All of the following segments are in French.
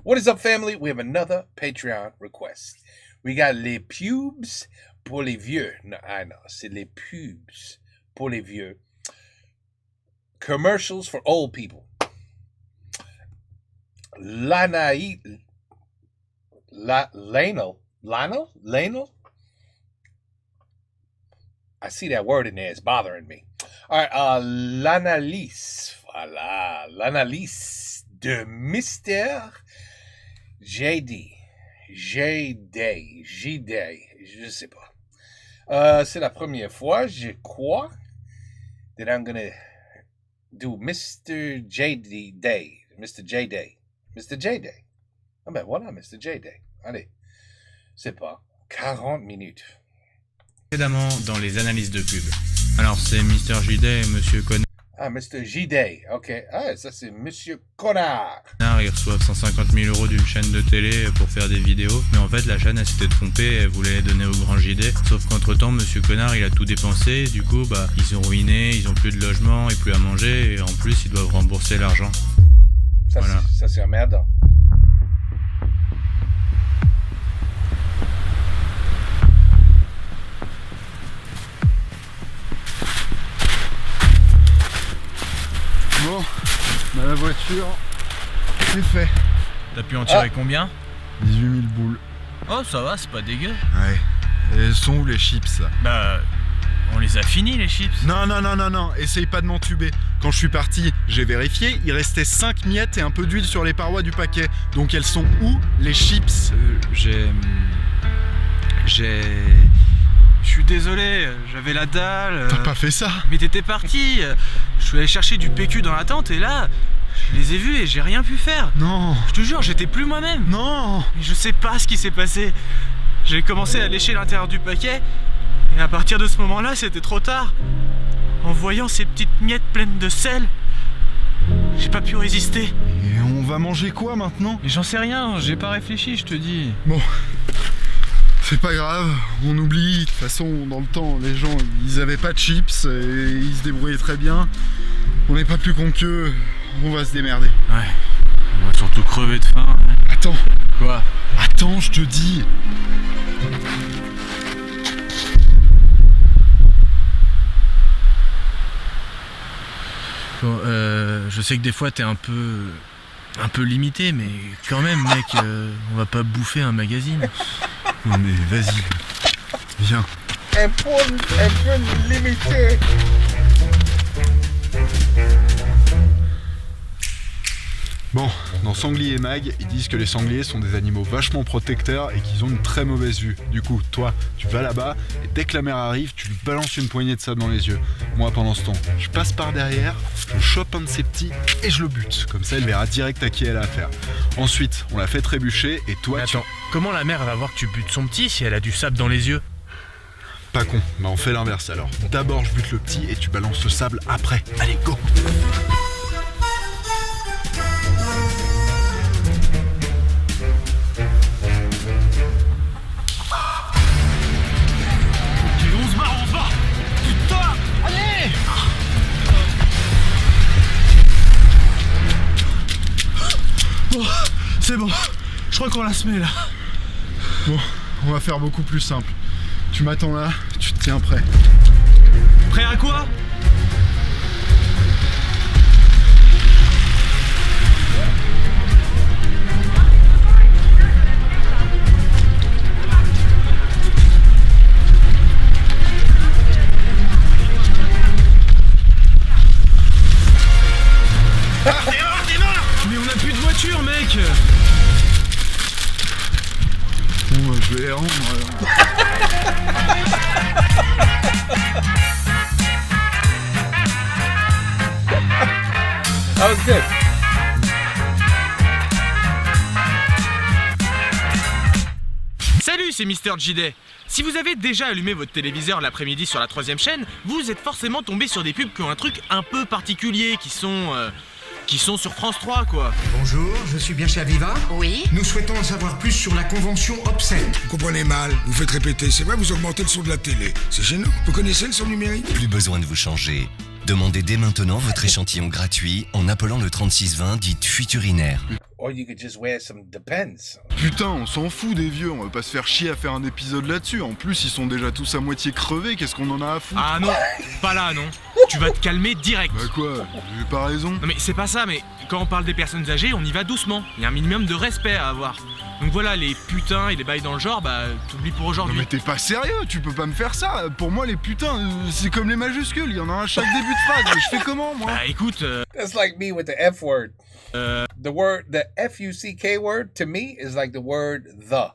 What is up, family? We have another Patreon request. We got les pubs pour les vieux. No, I know, c'est les pubs pour les vieux. Commercials for old people. Lionel? I see that word in there. It's bothering me. All right, l'analyse. Voilà, l'analyse de Mr. J-Day, je sais pas. C'est la première fois, je crois, that I'm gonna do Mr. J-Day. Ah ben voilà, Mr. J-Day. Allez, c'est pas 40 minutes. Précédemment dans les analyses de pub. Alors c'est Mr. J-Day et Monsieur Connard. Ah, Mr. J-Day, ok. Ah, ça c'est Monsieur Connard. Ils reçoivent 150 000 € d'une chaîne de télé pour faire des vidéos. Mais en fait, la chaîne, elle s'était trompée, elle voulait les donner au grand JD. Sauf qu'entre-temps, Monsieur Connard, il a tout dépensé. Du coup, ils sont ruinés, ils ont plus de logement et plus à manger. Et en plus, ils doivent rembourser l'argent. Ça, voilà. Ça c'est emmerdant. Bon, la voiture, c'est fait. T'as pu en tirer combien? 18 000 boules. Oh, ça va, c'est pas dégueu. Ouais. Et elles sont où les chips là? On les a finis les chips. Non, essaye pas de m'entuber. Quand je suis parti, j'ai vérifié, il restait 5 miettes et un peu d'huile sur les parois du paquet. Donc elles sont où les chips? Je suis désolé, j'avais la dalle. T'as pas fait ça? Mais t'étais parti. Je suis allé chercher du PQ dans la tente et là, je les ai vus et j'ai rien pu faire. Non. Je te jure, j'étais plus moi-même. Non. Et je sais pas ce qui s'est passé. J'ai commencé à lécher l'intérieur du paquet et à partir de ce moment-là, c'était trop tard. En voyant ces petites miettes pleines de sel, j'ai pas pu résister. Et on va manger quoi maintenant? Mais j'en sais rien, j'ai pas réfléchi, je te dis. Bon. C'est pas grave, on oublie. De toute façon, dans le temps, les gens, ils avaient pas de chips et ils se débrouillaient très bien. On n'est pas plus cons qu'eux, on va se démerder. Ouais, on va surtout crever de faim. Hein. Attends. Quoi? Attends, je te dis. Bon, je sais que des fois t'es un peu limité, mais quand même, mec, on va pas bouffer un magazine. Non mais vas-y, viens. Un peu limité. Bon, dans Sanglier et Mag, ils disent que les sangliers sont des animaux vachement protecteurs et qu'ils ont une très mauvaise vue. Du coup, toi, tu vas là-bas et dès que la mère arrive, tu lui balances une poignée de sable dans les yeux. Moi, pendant ce temps, je passe par derrière, je chope un de ses petits et je le bute. Comme ça, elle verra direct à qui elle a affaire. Ensuite, on la fait trébucher et toi, mais attends, comment la mère va voir que tu butes son petit si elle a du sable dans les yeux? Pas con, bah on fait l'inverse alors. D'abord, je bute le petit et tu balances le sable après. Allez, go! Bon, c'est bon. Je crois qu'on la se met là. Bon, on va faire beaucoup plus simple. Tu m'attends là, tu te tiens prêt. Prêt à quoi? Mais on a plus de voiture, mec. Bon, je vais les rendre alors. That was good. Salut, c'est Mr. J-Day. Si vous avez déjà allumé votre téléviseur l'après-midi sur la 3ème chaîne, vous êtes forcément tombé sur des pubs qui ont un truc un peu particulier, qui sont sur France 3, quoi. Bonjour, je suis bien chez Aviva. Oui. Nous souhaitons en savoir plus sur la convention obscène. Vous comprenez mal, vous faites répéter, c'est vrai, vous augmentez le son de la télé. C'est gênant, vous connaissez le son numérique? Plus besoin de vous changer. Demandez dès maintenant votre échantillon gratuit en appelant le 3620 dit futurinaire. Or you could just wear some Depends. Putain, on s'en fout des vieux, on va pas se faire chier à faire un épisode là-dessus. En plus, ils sont déjà tous à moitié crevés, qu'est-ce qu'on en a à foutre? Ah non, pas là, non. Tu vas te calmer direct. Bah quoi, j'ai pas raison. Non mais c'est pas ça, mais quand on parle des personnes âgées, on y va doucement. Il y a un minimum de respect à avoir. Donc voilà, les putains et les bails dans le genre, bah t'oublies pour Non aujourd'hui. mais t'es pas sérieux, tu peux pas me faire ça. Pour moi, les putains, c'est comme les majuscules, il y en a un à chaque début de phrase. Je fais comment, moi? Bah écoute, That's like me with the F word. The F-U-C-K word, to me, is like the word the.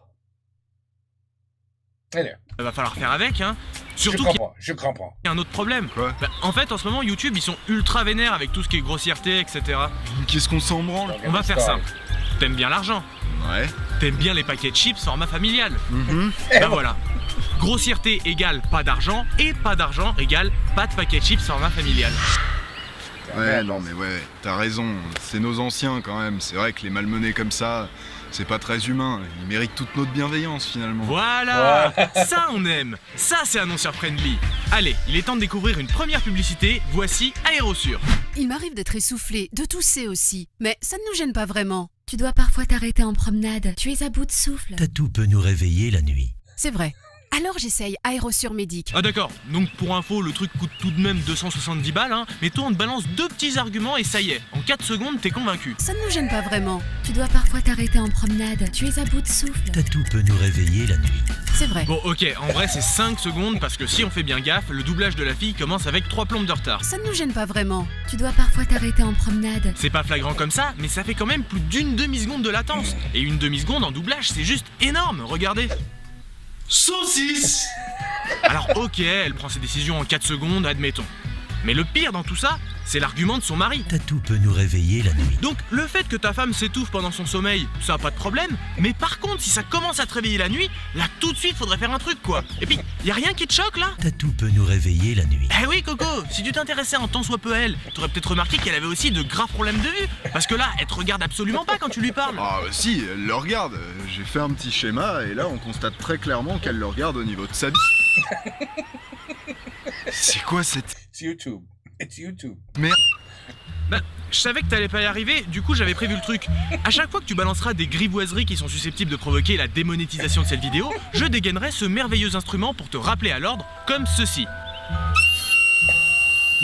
Anyway, va falloir faire avec, hein. je Surtout qu'il comprends, je comprends. y a un autre problème. Quoi? Bah, en fait, en ce moment, YouTube, ils sont ultra vénères avec tout ce qui est grossièreté, etc. Qu'est-ce qu'on s'en branle? On va faire simple. T'aimes bien l'argent. Ouais. T'aimes bien les paquets de chips format familial. Mhm. Bah voilà. Grossièreté égale pas d'argent, et pas d'argent égale pas de paquet de chips format familial. Ouais, non mais ouais, t'as raison, c'est nos anciens quand même, c'est vrai que les malmenés comme ça, c'est pas très humain, ils méritent toute notre bienveillance finalement. Voilà. Ça on aime. Ça c'est annonceur friendly. Allez, il est temps de découvrir une première publicité. Voici Aérosur. Il m'arrive d'être essoufflé, de tousser aussi, mais ça ne nous gêne pas vraiment. Tu dois parfois t'arrêter en promenade, tu es à bout de souffle. Tatou peut nous réveiller la nuit. C'est vrai. Alors j'essaye Aérosur Médic. Ah d'accord, donc pour info, le truc coûte tout de même 270 balles, hein, mais toi on te balance 2 petits arguments et ça y est, en 4 secondes t'es convaincu. Ça ne nous gêne pas vraiment. Tu dois parfois t'arrêter en promenade, tu es à bout de souffle. Tatou peut nous réveiller la nuit. C'est vrai. Bon ok, en vrai c'est 5 secondes parce que si on fait bien gaffe, le doublage de la fille commence avec 3 plombes de retard. Ça ne nous gêne pas vraiment. Tu dois parfois t'arrêter en promenade. C'est pas flagrant comme ça, mais ça fait quand même plus d'une demi-seconde de latence. Et une demi-seconde en doublage, c'est juste énorme, regardez. Saucisse! Alors ok, elle prend ses décisions en 4 secondes, admettons. Mais le pire dans tout ça, c'est l'argument de son mari. Tatou peut nous réveiller la nuit. Donc le fait que ta femme s'étouffe pendant son sommeil, ça a pas de problème. Mais par contre, si ça commence à te réveiller la nuit, là tout de suite faudrait faire un truc quoi. Et puis, y a rien qui te choque là? Tatou peut nous réveiller la nuit. Eh oui Coco, si tu t'intéressais un tant soit peu à elle, t'aurais peut-être remarqué qu'elle avait aussi de graves problèmes de vue. Parce que là, elle te regarde absolument pas quand tu lui parles. Ah si, elle le regarde, j'ai fait un petit schéma et là on constate très clairement qu'elle le regarde au niveau de sa bite. C'est quoi cette... It's YouTube. It's YouTube. Bah, je savais que t'allais pas y arriver, du coup j'avais prévu le truc. À chaque fois que tu balanceras des grivoiseries qui sont susceptibles de provoquer la démonétisation de cette vidéo, je dégainerai ce merveilleux instrument pour te rappeler à l'ordre, comme ceci.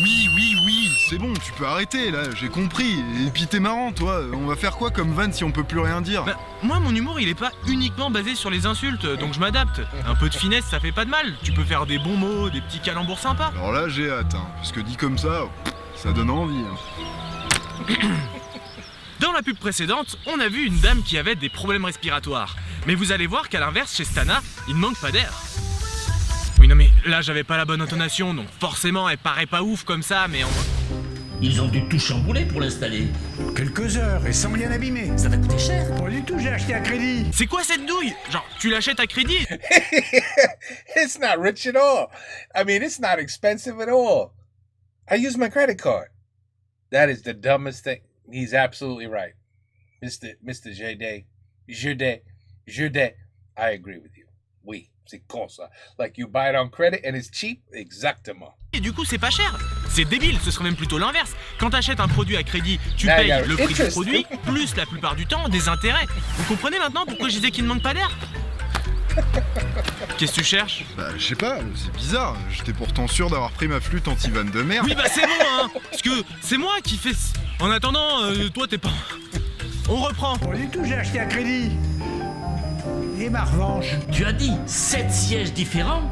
Oui, c'est bon, tu peux arrêter là, j'ai compris. Et puis t'es marrant toi, on va faire quoi comme vanne si on peut plus rien dire? Bah, moi mon humour il est pas uniquement basé sur les insultes, donc je m'adapte. Un peu de finesse ça fait pas de mal, tu peux faire des bons mots, des petits calembours sympas. Alors là j'ai hâte, hein, parce que dit comme ça, ça donne envie. Hein. Dans la pub précédente, on a vu une dame qui avait des problèmes respiratoires. Mais vous allez voir qu'à l'inverse, chez Stana, il ne manque pas d'air. Oui non mais là j'avais pas la bonne intonation, donc forcément elle paraît pas ouf comme ça, mais Ils ont dû tout chambouler pour l'installer. Quelques heures et sans rien abîmer. Ça va coûter cher. Pas du tout, j'ai acheté à crédit. c'est quoi cette douille? Genre, tu l'achètes à crédit? It's not rich at all. I mean, it's not expensive at all. I use my credit card. That is the dumbest thing. He's absolutely right. Mr. Jeudet, I agree with you. Oui, c'est con ça. Like you buy it on credit and it's cheap? Exactement. Et du coup c'est pas cher. C'est débile, ce serait même plutôt l'inverse. Quand t'achètes un produit à crédit, tu Là, payes il y a le prix du interest. produit, plus la plupart du temps des intérêts. Vous comprenez maintenant pourquoi je disais qu'il ne manque pas d'air? Qu'est-ce que tu cherches? Bah je sais pas, c'est bizarre, j'étais pourtant sûr d'avoir pris ma flûte anti-vanne de merde. Oui bah c'est bon hein. Parce que c'est moi qui fais... En attendant, toi t'es pas... On reprend. Pas du tout, j'ai acheté à crédit. Et ma revanche. Tu as dit 7 sièges différents?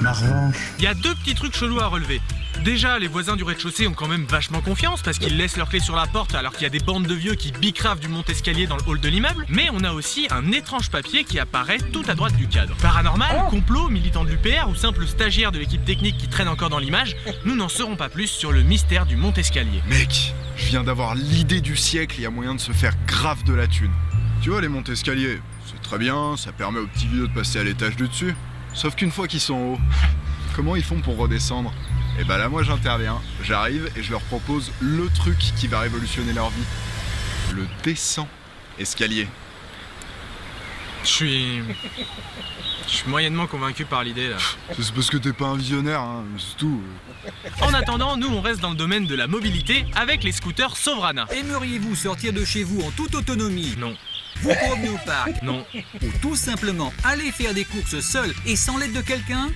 Ma revanche. Il y a 2 petits trucs chelous à relever. Déjà, les voisins du rez-de-chaussée ont quand même vachement confiance parce qu'ils laissent leurs clés sur la porte alors qu'il y a des bandes de vieux qui bicravent du monte-escalier dans le hall de l'immeuble. Mais on a aussi un étrange papier qui apparaît tout à droite du cadre. Paranormal, complot, militant de l'UPR ou simple stagiaire de l'équipe technique qui traîne encore dans l'image, nous n'en saurons pas plus sur le mystère du monte-escalier. Mec, je viens d'avoir l'idée du siècle, il y a moyen de se faire grave de la thune. Tu vois les monte-escaliers, c'est très bien, ça permet aux petits vieux de passer à l'étage du dessus. Sauf qu'une fois qu'ils sont en haut, comment ils font pour redescendre? Et bah là moi j'interviens, j'arrive et je leur propose le truc qui va révolutionner leur vie. Le descend escalier. Je suis moyennement convaincu par l'idée là. C'est parce que t'es pas un visionnaire, hein, c'est tout. En attendant, nous on reste dans le domaine de la mobilité avec les scooters Sovrana. Aimeriez-vous sortir de chez vous en toute autonomie? Non. Vous promener au parc? Non. Ou tout simplement aller faire des courses seul et sans l'aide de quelqu'un?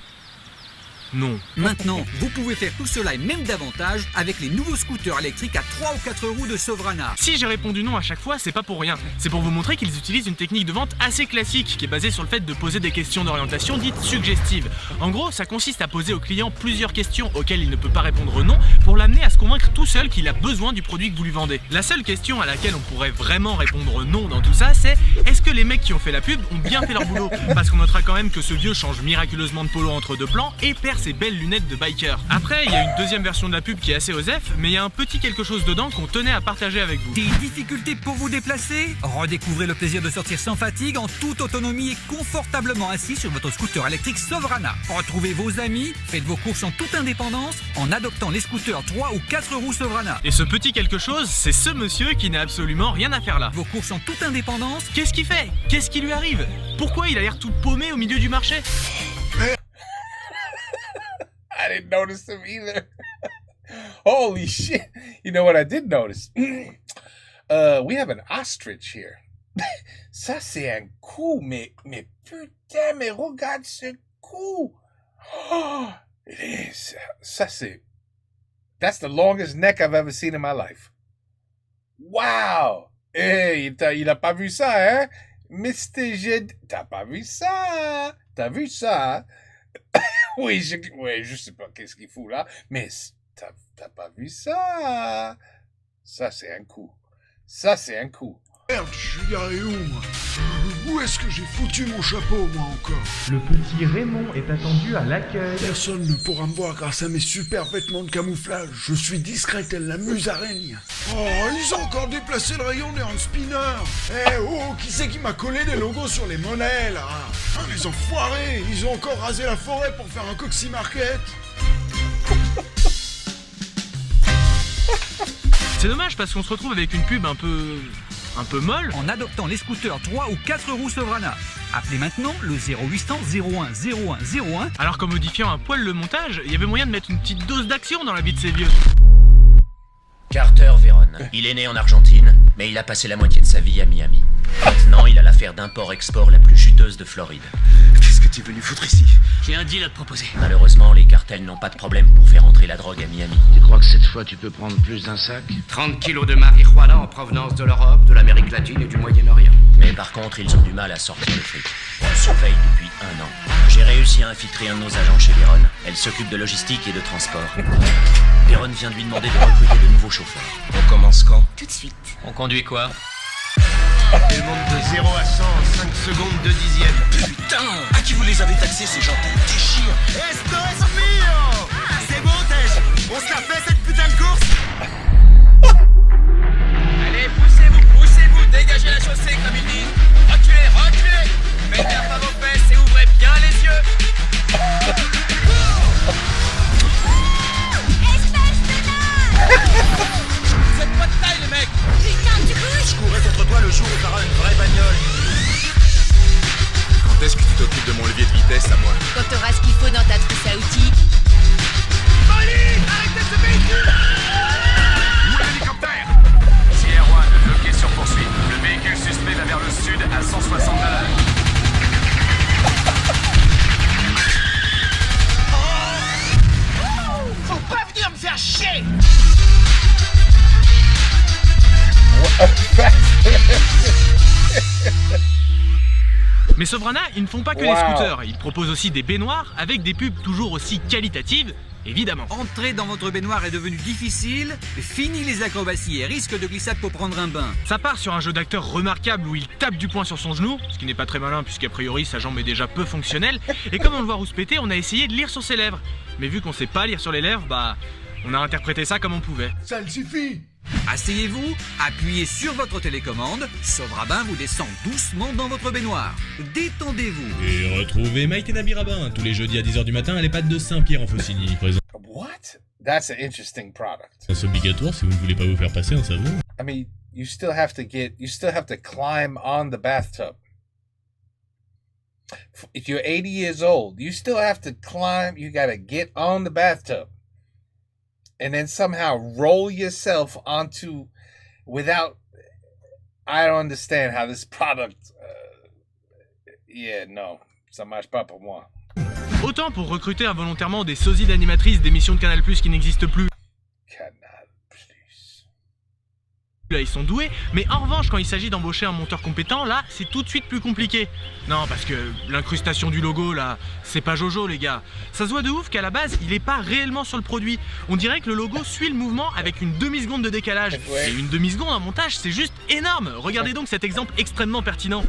Non. Maintenant, vous pouvez faire tout cela et même davantage avec les nouveaux scooters électriques à 3 ou 4 roues de Sovrana. Si j'ai répondu non à chaque fois, c'est pas pour rien. C'est pour vous montrer qu'ils utilisent une technique de vente assez classique qui est basée sur le fait de poser des questions d'orientation dites suggestives. En gros, ça consiste à poser au client plusieurs questions auxquelles il ne peut pas répondre non pour l'amener à se convaincre tout seul qu'il a besoin du produit que vous lui vendez. La seule question à laquelle on pourrait vraiment répondre non dans tout ça, c'est est-ce que les mecs qui ont fait la pub ont bien fait leur boulot? Parce qu'on notera quand même que ce vieux change miraculeusement de polo entre deux plans et perd ses belles lunettes de biker. Après, il y a une deuxième version de la pub qui est assez osef, mais il y a un petit quelque chose dedans qu'on tenait à partager avec vous. Des difficultés pour vous déplacer? Redécouvrez le plaisir de sortir sans fatigue, en toute autonomie et confortablement assis sur votre scooter électrique Sovrana. Retrouvez vos amis, faites vos courses en toute indépendance en adoptant les scooters 3 ou 4 roues Sovrana. Et ce petit quelque chose, c'est ce monsieur qui n'a absolument rien à faire là. Vos courses en toute indépendance? Qu'est-ce qu'il fait? Qu'est-ce qui lui arrive? Pourquoi il a l'air tout paumé au milieu du marché? I didn't notice him either. Holy shit. You know what I did notice? We have an ostrich here. Ça, c'est un coup, mais putain, mais regarde ce coup. Oh, it is. Ça, that's the longest neck I've ever seen in my life. Wow. Hey, il a pas vu ça, hein? Mr. J. T'as pas vu ça? T'as vu ça, hein? Oui, je sais pas qu'est-ce qu'il fout là, mais t'as pas vu ça? Ça, c'est un coup. Ça, c'est un coup. Merde, je suis garé où, moi? Où est-ce que j'ai foutu mon chapeau, moi, encore? Le petit Raymond est attendu à l'accueil. Personne ne pourra me voir grâce à mes super vêtements de camouflage. Je suis discret telle la musaraigne. Oh, ils ont encore déplacé le rayon des hand spinners. Eh oh, qui c'est qui m'a collé des logos sur les monnaies, là? Ah, les enfoirés, ils ont encore rasé la forêt pour faire un Coxy Market. C'est dommage parce qu'on se retrouve avec une pub un peu molle. En adoptant les scooters 3 ou 4 roues Sovrana. Appelez maintenant le 0800 01 01 01. Alors qu'en modifiant un poil le montage, il y avait moyen de mettre une petite dose d'action dans la vie de ces vieux. Carter Veron. Il est né en Argentine, mais il a passé la moitié de sa vie à Miami. Maintenant, il a l'affaire d'import-export la plus juteuse de Floride. Qu'est-ce que tu es venu foutre ici? J'ai un deal à te proposer. Malheureusement, les cartels n'ont pas de problème pour faire entrer la drogue à Miami. Tu crois que cette fois tu peux prendre plus d'un sac? 30 kilos de marijuana en provenance de l'Europe, de l'Amérique latine et du Moyen-Orient. Mais par contre, ils ont du mal à sortir le fric. On le surveille depuis 1 an. J'ai réussi à infiltrer un de nos agents chez Veron. Elle s'occupe de logistique et de transport. Veron vient de lui demander de recruter de nouveaux chauffeurs. On commence quand? Tout de suite. On conduit quoi? Elle monte de 0 à 100 en 5 secondes de dixième. Putain! À qui vous les avez taxés ces gens? Déchire! Esto es mio! C'est bon, Tej! On se la fait cette putain de course! Allez, poussez-vous, dégagez la chaussée comme ils disent. Reculez! Faites gaffe à vos fesses et ouvrez bien les yeux. Espèce de naze! Vous êtes pas de taille, les mecs. Putain, tu bouges! Je courrais contre toi le jour où t'auras une vraie bagnole. Quand est-ce que tu t'occupes de mon levier de vitesse à moi? Quand t'auras ce qu'il faut dans ta trousse à outils. Molly! Arrêtez ce véhicule! Où est l'hélicoptère? Sierra 1, bloqué sur poursuite. Le véhicule suspect va vers le sud à 160 à l'heure. Faut pas venir me faire chier! Mais Sovrana, ils ne font pas que des scooters, ils proposent aussi des baignoires avec des pubs toujours aussi qualitatives, évidemment. Entrer dans votre baignoire est devenu difficile, fini les acrobaties et risque de glissade pour prendre un bain. Ça part sur un jeu d'acteur remarquable où il tape du poing sur son genou, ce qui n'est pas très malin puisqu'a priori sa jambe est déjà peu fonctionnelle, et comme on le voit rouspéter, on a essayé de lire sur ses lèvres. Mais vu qu'on sait pas lire sur les lèvres, bah on a interprété ça comme on pouvait. Ça le suffit! Asseyez-vous, appuyez sur votre télécommande, Sovrabin vous descend doucement dans votre baignoire. Détendez-vous. Et retrouvez Mike et Nabi Rabin tous les jeudis à 10h du matin à l'EHPAD de Saint-Pierre en Faucigny. Présent. What? That's an interesting product. C'est obligatoire si vous ne voulez pas vous faire passer un savon. I mean, you still have to climb on the bathtub. If you're 80 years old, you still have to climb. You got to get on the bathtub. And then somehow roll yourself onto without... I don't understand how this product... yeah, no. Ça marche pas pour moi. Autant pour recruter involontairement des sosies d'animatrices d'émissions de Canal+, qui n'existent plus. Là, ils sont doués, mais en revanche, quand il s'agit d'embaucher un monteur compétent, là, c'est tout de suite plus compliqué. Non, parce que l'incrustation du logo, là, c'est pas Jojo, les gars. Ça se voit de ouf qu'à la base, il est pas réellement sur le produit. On dirait que le logo suit le mouvement avec une demi-seconde de décalage. Ouais. Et une demi-seconde en montage, c'est juste énorme. Regardez donc cet exemple extrêmement pertinent.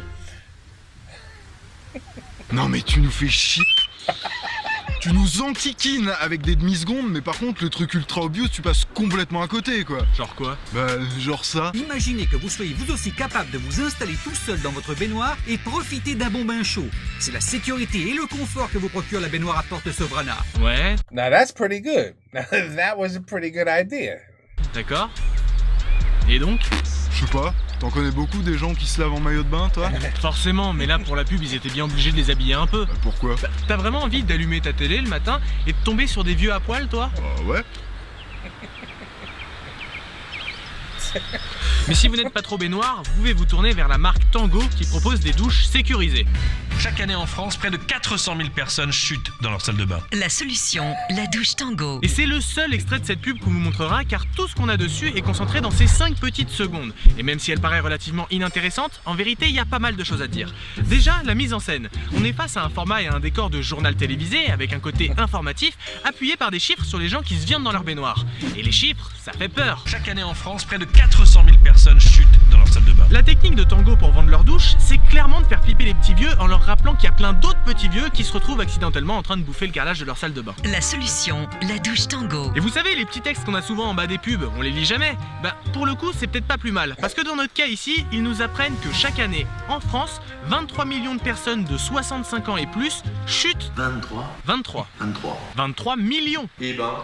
Non mais tu nous fais chier. Tu nous enquiquines avec des demi-secondes, mais par contre le truc ultra obvious, tu passes complètement à côté quoi. Genre quoi? Bah genre ça. Imaginez que vous soyez vous aussi capable de vous installer tout seul dans votre baignoire et profiter d'un bon bain chaud. C'est la sécurité et le confort que vous procure la baignoire à porte Sovrana. Ouais. Now that's pretty good. That was a pretty good idea. D'accord. Et donc? Je sais pas, t'en connais beaucoup des gens qui se lavent en maillot de bain, toi? Forcément, mais là pour la pub, ils étaient bien obligés de les habiller un peu. Pourquoi? Bah, t'as vraiment envie d'allumer ta télé le matin et de tomber sur des vieux à poil, toi? Ouais. Mais si vous n'êtes pas trop baignoire, vous pouvez vous tourner vers la marque Tango qui propose des douches sécurisées. Chaque année en France, près de 400 000 personnes chutent dans leur salle de bain. La solution, la douche Tango. Et c'est le seul extrait de cette pub qu'on vous montrera car tout ce qu'on a dessus est concentré dans ces 5 petites secondes. Et même si elle paraît relativement inintéressante, en vérité il y a pas mal de choses à dire. Déjà, la mise en scène. On est face à un format et à un décor de journal télévisé avec un côté informatif appuyé par des chiffres sur les gens qui se viandent dans leur baignoire. Et les chiffres, ça fait peur. Chaque année en France, près de 400 000 personnes chutent dans leur salle de bain. La technique de Tango pour vendre leur douche, c'est clairement de faire flipper les petits vieux en leur rappelant qu'il y a plein d'autres petits vieux qui se retrouvent accidentellement en train de bouffer le carrelage de leur salle de bain. La solution, la douche Tango. Et vous savez, les petits textes qu'on a souvent en bas des pubs, on les lit jamais. Bah, pour le coup, c'est peut-être pas plus mal. Parce que dans notre cas ici, ils nous apprennent que chaque année, en France, 23 millions de personnes de 65 ans et plus chutent. 23 millions. Eh ben,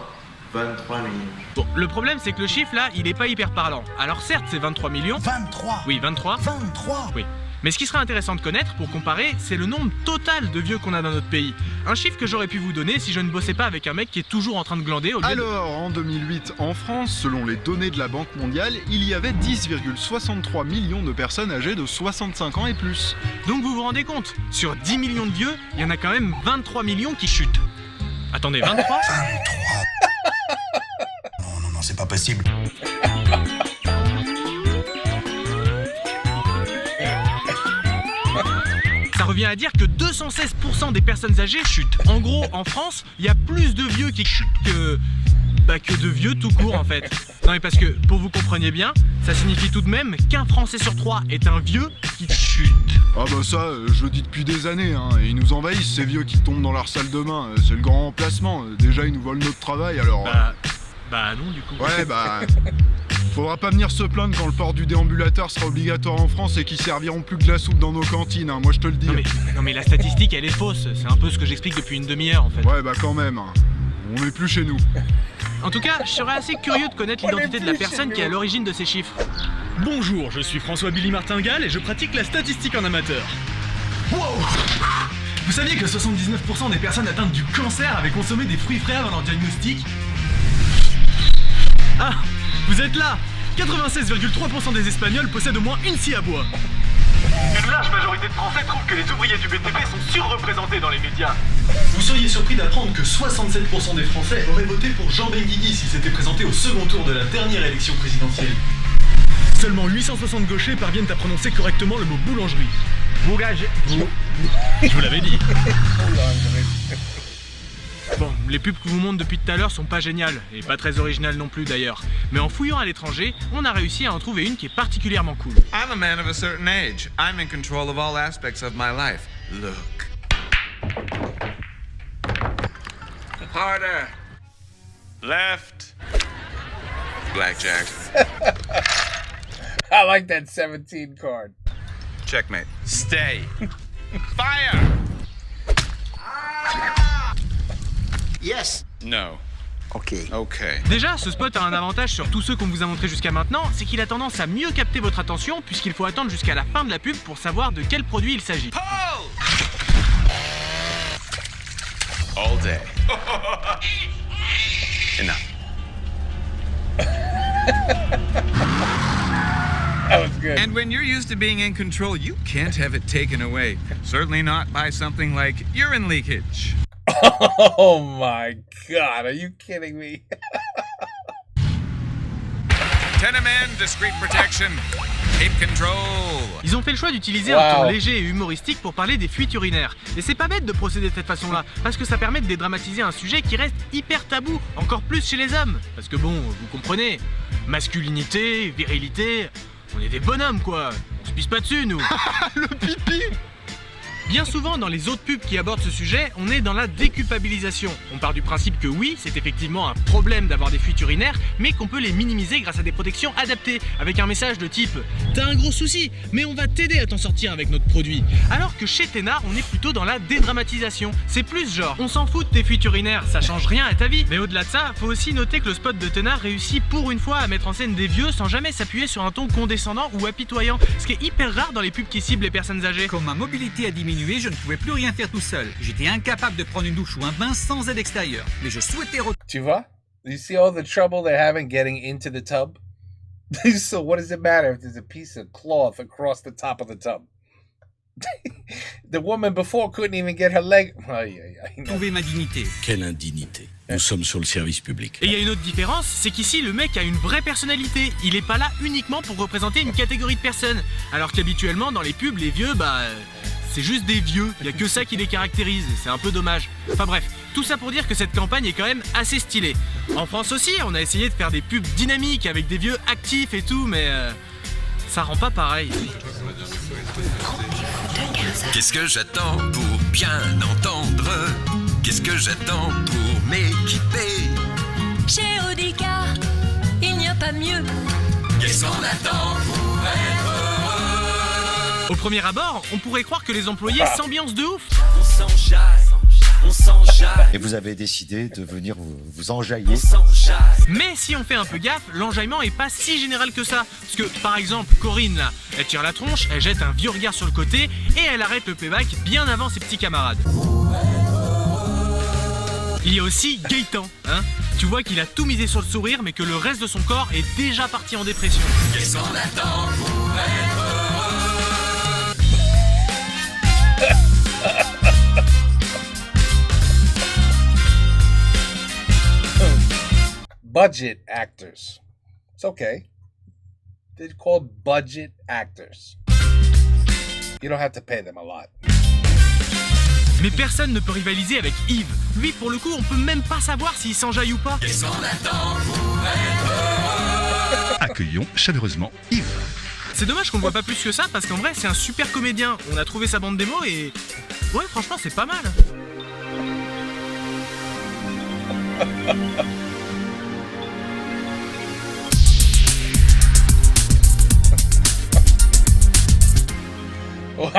23 millions. Bon, le problème c'est que le chiffre là, il est pas hyper parlant. Alors certes, c'est 23 millions. 23. Oui, 23. 23. Oui. Mais ce qui serait intéressant de connaître pour comparer, c'est le nombre total de vieux qu'on a dans notre pays. Un chiffre que j'aurais pu vous donner si je ne bossais pas avec un mec qui est toujours en train de glander au lieu Alors, en 2008, en France, selon les données de la Banque mondiale, il y avait 10,63 millions de personnes âgées de 65 ans et plus. Donc vous vous rendez compte, sur 10 millions de vieux, il y en a quand même 23 millions qui chutent. Attendez, 23 23. Non, c'est pas possible. Ça revient à dire que 216% des personnes âgées chutent. En gros, en France, il y a plus de vieux qui chutent que de vieux tout court en fait. Non mais parce que, pour vous compreniez bien, ça signifie tout de même qu'un Français sur 3 est un vieux qui chute. Ah bah ça, je le dis depuis des années, hein. Ils nous envahissent ces vieux qui tombent dans leur salle de bain, c'est le grand remplacement. Déjà ils nous volent notre travail alors... Bah non du coup. Ouais bah... Faudra pas venir se plaindre quand le port du déambulateur sera obligatoire en France et qu'ils serviront plus que de la soupe dans nos cantines, hein. Moi je te le dis. Non mais la statistique elle est fausse, c'est un peu ce que j'explique depuis une demi-heure en fait. Ouais bah quand même, hein. On n'est plus chez nous. En tout cas, je serais assez curieux de connaître l'identité de la personne qui est à l'origine de ces chiffres. Bonjour, je suis François Billy Martingale et je pratique la statistique en amateur. Wow! Vous saviez que 79% des personnes atteintes du cancer avaient consommé des fruits frais avant leur diagnostic? Ah, vous êtes là! 96,3% des Espagnols possèdent au moins une scie à bois. Une large majorité de Français trouvent que les ouvriers du BTP sont surreprésentés dans les médias. Vous seriez surpris d'apprendre que 67% des Français auraient voté pour Jean Benguigui s'il s'était présenté au second tour de la dernière élection présidentielle. Seulement 860 gauchers parviennent à prononcer correctement le mot boulangerie. Je vous l'avais dit. Bon, les pubs que vous montre depuis tout à l'heure sont pas géniales, et pas très originales non plus d'ailleurs. Mais en fouillant à l'étranger, on a réussi à en trouver une qui est particulièrement cool. I'm a man of a certain age. I'm in control of all aspects of my life. Look. Harder. Left. Blackjack. I like that 17 card. Checkmate. Stay. Fire! Yes. No. Ok. Déjà, ce spot a un avantage sur tous ceux qu'on vous a montré jusqu'à maintenant, c'est qu'il a tendance à mieux capter votre attention puisqu'il faut attendre jusqu'à la fin de la pub pour savoir de quel produit il s'agit. all day. Enough. That was good. And when you're used to being in control, you can't have it taken away. Certainly not by something like urine leakage. Oh my god, are you kidding me? Tenement, discreet protection. Keep control. Ils ont fait le choix d'utiliser un ton léger et humoristique pour parler des fuites urinaires. Et c'est pas bête de procéder de cette façon-là, parce que ça permet de dédramatiser un sujet qui reste hyper tabou, encore plus chez les hommes. Parce que bon, vous comprenez, masculinité, virilité, on est des bonhommes quoi, on se pisse pas dessus nous. Le pipi. Bien souvent, dans les autres pubs qui abordent ce sujet, on est dans la déculpabilisation. On part du principe que oui, c'est effectivement un problème d'avoir des fuites urinaires, mais qu'on peut les minimiser grâce à des protections adaptées, avec un message de type « T'as un gros souci, mais on va t'aider à t'en sortir avec notre produit ». Alors que chez Ténard, on est plutôt dans la dédramatisation. C'est plus genre « On s'en fout de tes fuites urinaires, ça change rien à ta vie ». Mais au-delà de ça, faut aussi noter que le spot de Ténard réussit pour une fois à mettre en scène des vieux sans jamais s'appuyer sur un ton condescendant ou apitoyant, ce qui est hyper rare dans les pubs qui ciblent les personnes âgées. Quand ma mobilité a diminué, je ne pouvais plus rien faire tout seul. J'étais incapable de prendre une douche ou un bain sans aide extérieure. Mais je souhaitais... Tu vois? You see all the trouble they're having getting into the tub? So what does it matter if there's a piece of cloth across the top of the tub? The woman before couldn't even get her leg... Trouver ma dignité. Quelle indignité. Nous sommes sur le service public. Et il y a une autre différence, c'est qu'ici le mec a une vraie personnalité. Il est pas là uniquement pour représenter une catégorie de personnes. Alors qu'habituellement dans les pubs, les vieux, c'est juste des vieux, il y a que ça qui les caractérise, et c'est un peu dommage. Enfin bref, tout ça pour dire que cette campagne est quand même assez stylée. En France aussi, on a essayé de faire des pubs dynamiques avec des vieux actifs et tout, mais ça rend pas pareil. Qu'est-ce que j'attends pour bien entendre? Qu'est-ce que j'attends pour m'équiper? Chez Audica, il n'y a pas mieux. Qu'est-ce qu'on attend pour être heureux? Au premier abord, on pourrait croire que les employés s'ambiancent de ouf. On s'enjaille, on s'enjaille. Et vous avez décidé de venir vous enjailler. Mais si on fait un peu gaffe, l'enjaillement est pas si général que ça. Parce que, par exemple, Corinne, là, elle tire la tronche, elle jette un vieux regard sur le côté et elle arrête le playback bien avant ses petits camarades. Il y a aussi Gaëtan, hein. Tu vois qu'il a tout misé sur le sourire, mais que le reste de son corps est déjà parti en dépression. Qu'est-ce qu'on attend pour être Budget actors. It's okay. They're called budget actors. You don't have to pay them a lot. Mais personne ne peut rivaliser avec Yves. Lui, pour le coup, on peut même pas savoir s'il s'enjaille ou pas. Qu'est-ce qu'on attend pour être heureux? Accueillons chaleureusement Yves. C'est dommage qu'on le voit pas plus que ça, parce qu'en vrai, c'est un super comédien. On a trouvé sa bande démo et... ouais, franchement, c'est pas mal. Wow.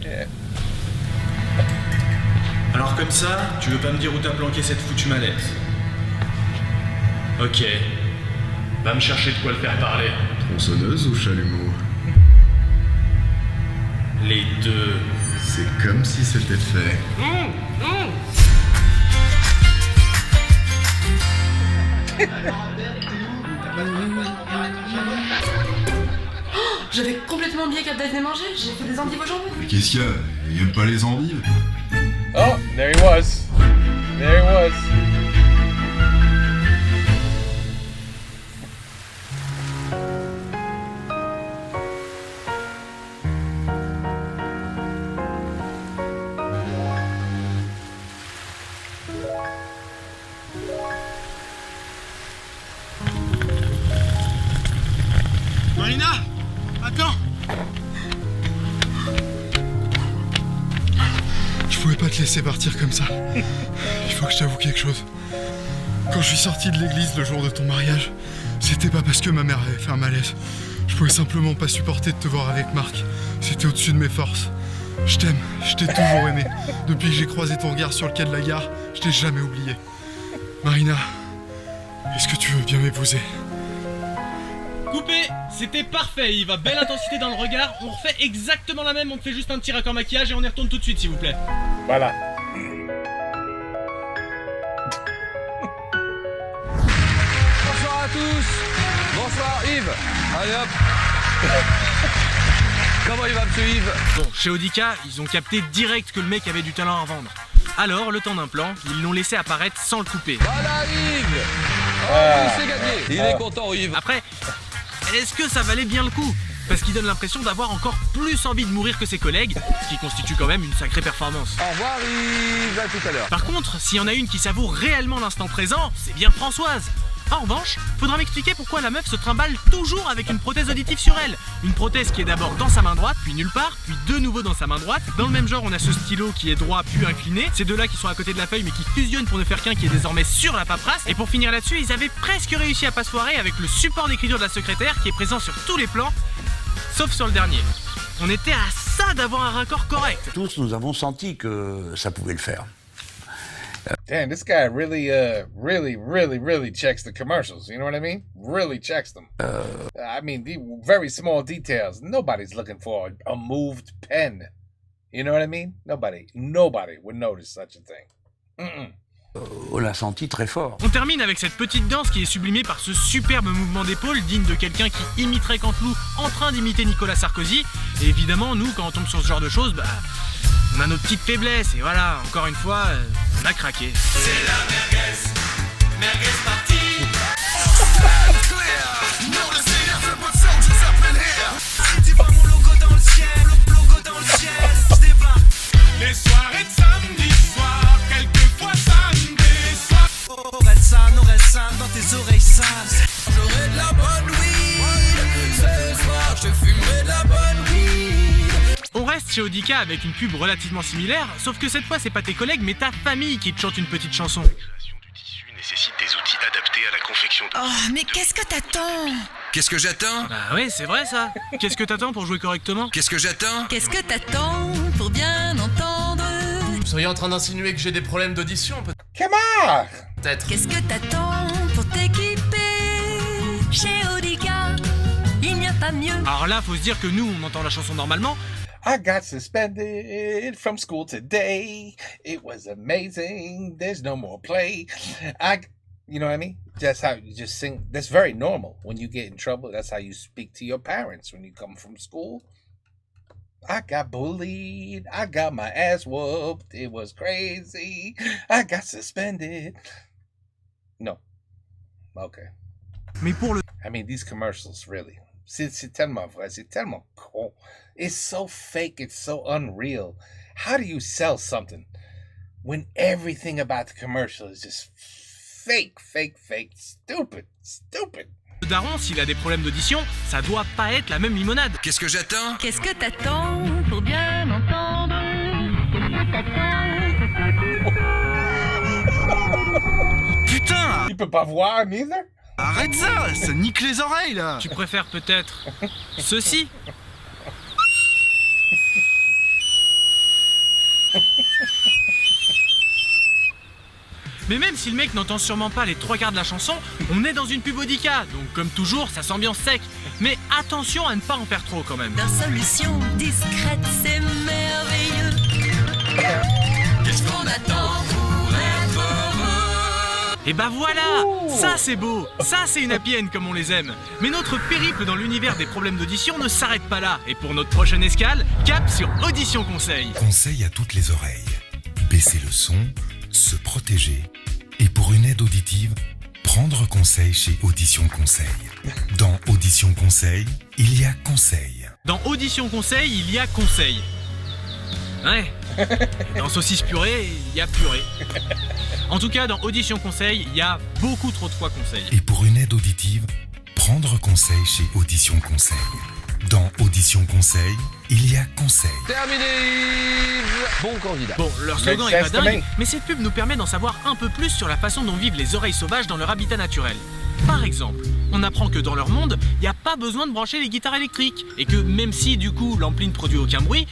Yeah. Alors comme ça, tu veux pas me dire où t'as planqué cette foutue mallette? Ok. Va me chercher de quoi le faire parler. Tronçonneuse ou chalumeau? Les deux. C'est comme si c'était fait. J'avais complètement oublié qu'Abdel venait manger, j'ai fait des endives au jambon. Mais qu'est-ce qu'il y a? Il aime pas les endives? Oh, there he was. There he was. Marina! Attends! Je pouvais pas te laisser partir comme ça. Il faut que je t'avoue quelque chose. Quand je suis sorti de l'église le jour de ton mariage, c'était pas parce que ma mère avait fait un malaise. Je pouvais simplement pas supporter de te voir avec Marc. C'était au-dessus de mes forces. Je t'aime, je t'ai toujours aimé. Depuis que j'ai croisé ton regard sur le quai de la gare, je t'ai jamais oublié. Marina, est-ce que tu veux bien m'épouser? Coupé, c'était parfait Yves, à belle intensité dans le regard, on refait exactement la même, on te fait juste un petit raccord maquillage et on y retourne tout de suite s'il vous plaît. Voilà. bonsoir Yves. Allez hop. Comment il va, monsieur Yves? Bon, chez Audica, ils ont capté direct que le mec avait du talent à revendre. Alors, le temps d'un plan, ils l'ont laissé apparaître sans le couper. Voilà Yves. Oh, c'est gagné. Il est content Yves. Après, est-ce que ça valait bien le coup? Parce qu'il donne l'impression d'avoir encore plus envie de mourir que ses collègues, ce qui constitue quand même une sacrée performance. Au revoir Yves, à tout à l'heure. Par contre, s'il y en a une qui savoure réellement l'instant présent, c'est bien Françoise. En revanche, faudra m'expliquer pourquoi la meuf se trimballe toujours avec une prothèse auditive sur elle. Une prothèse qui est d'abord dans sa main droite, puis nulle part, puis de nouveau dans sa main droite. Dans le même genre, on a ce stylo qui est droit puis incliné. Ces deux-là qui sont à côté de la feuille mais qui fusionnent pour ne faire qu'un qui est désormais sur la paperasse. Et pour finir là-dessus, ils avaient presque réussi à pas se foirer avec le support d'écriture de la secrétaire qui est présent sur tous les plans, sauf sur le dernier. On était à ça d'avoir un raccord correct. Tous, nous avons senti que ça pouvait le faire. Damn, this guy really checks the commercials. You know what I mean? Really checks them. I mean, the very small details. Nobody's looking for a moved pen. You know what I mean? Nobody would notice such a thing. On l'a senti très fort. On termine avec cette petite danse qui est sublimée par ce superbe mouvement d'épaule digne de quelqu'un qui imiterait Canteloup en train d'imiter Nicolas Sarkozy. Et évidemment, nous, quand on tombe sur ce genre de choses, on a nos petites faiblesses. Et voilà, encore une fois, on a craqué. C'est la merguez party. Non, le Seigneur fait pas de ça, je s'appelle here. Tu vois mon logo dans le ciel, logo dans le ciel, je débarque. Les soirées de samedi soir, quelquefois samedi soir. Aurait ça dans tes oreilles sales. J'aurai de la bonne weed. Ce soir, je fumerai de la bonne weed. On reste chez Audica avec une pub relativement similaire, sauf que cette fois c'est pas tes collègues mais ta famille qui te chante une petite chanson. La création du tissu nécessite des outils adaptés à la confection de... Oh, mais qu'est-ce que t'attends? Qu'est-ce que j'attends? Bah ouais, c'est vrai ça. Qu'est-ce que t'attends pour jouer correctement? Qu'est-ce que j'attends? Qu'est-ce que t'attends pour bien entendre? Vous seriez en train d'insinuer que j'ai des problèmes d'audition peut-être? Come on! Peut-être. Qu'est-ce que t'attends pour t'équiper? Chez Audica, il n'y a pas mieux. Alors là, faut se dire que nous, on entend la chanson normalement. I got suspended from school today. It was amazing. There's no more play. You know what I mean? That's how you just sing. That's very normal. When you get in trouble, that's how you speak to your parents when you come from school. I got bullied. I got my ass whooped. It was crazy. I got suspended. No. Okay. Mais pour le... I mean, these commercials, really. C'est tellement vrai, c'est tellement con. It's so fake, it's so unreal. How do you sell something when everything about the commercial is just fake, stupid? Le daron, s'il a des problèmes d'audition, ça doit pas être la même limonade. Qu'est-ce que j'attends? Qu'est-ce que t'attends pour bien entendre? Qu'est-ce que t'attends? Putain! Il peut pas voir, neither? Arrête ça, ça nique les oreilles là. Tu préfères peut-être ceci? Mais même si le mec n'entend sûrement pas les 3 quarts de la chanson, on est dans une pub Audica, donc comme toujours, ça s'ambiance sec. Mais attention à ne pas en faire trop quand même. Leur solution discrète, c'est merveilleux. Qu'est-ce qu'on attend pour être heureux? Et bah voilà, ça c'est beau, ça c'est une happy end comme on les aime. Mais notre périple dans l'univers des problèmes d'audition ne s'arrête pas là. Et pour notre prochaine escale, cap sur Audition Conseil. Conseil à toutes les oreilles. Baisser le son, se protéger. Et pour une aide auditive, prendre conseil chez Audition Conseil. Dans Audition Conseil, il y a conseil. Dans Audition Conseil, il y a conseil. Ouais. Et dans Saucisse Purée, il y a purée. En tout cas, dans Audition Conseil, il y a beaucoup trop de fois conseil. Et pour une aide auditive, prendre conseil chez Audition Conseil. Dans Audition Conseil, il y a conseil. Terminé Yves. Bon candidat. Bon, leur slogan est pas dingue, mais cette pub nous permet d'en savoir un peu plus sur la façon dont vivent les oreilles sauvages dans leur habitat naturel. Par exemple, on apprend que dans leur monde, il n'y a pas besoin de brancher les guitares électriques. Et que même si du coup l'ampli ne produit aucun bruit,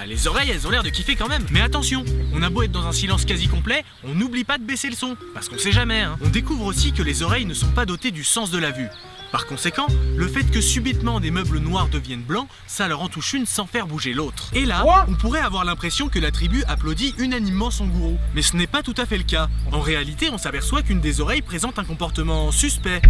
les oreilles elles ont l'air de kiffer quand même. Mais attention, on a beau être dans un silence quasi complet, on n'oublie pas de baisser le son. Parce qu'on sait jamais, hein. On découvre aussi que les oreilles ne sont pas dotées du sens de la vue. Par conséquent, le fait que subitement des meubles noirs deviennent blancs, ça leur en touche une sans faire bouger l'autre. Et là, on pourrait avoir l'impression que la tribu applaudit unanimement son gourou. Mais ce n'est pas tout à fait le cas. En réalité, on s'aperçoit qu'une des oreilles présente un comportement suspect.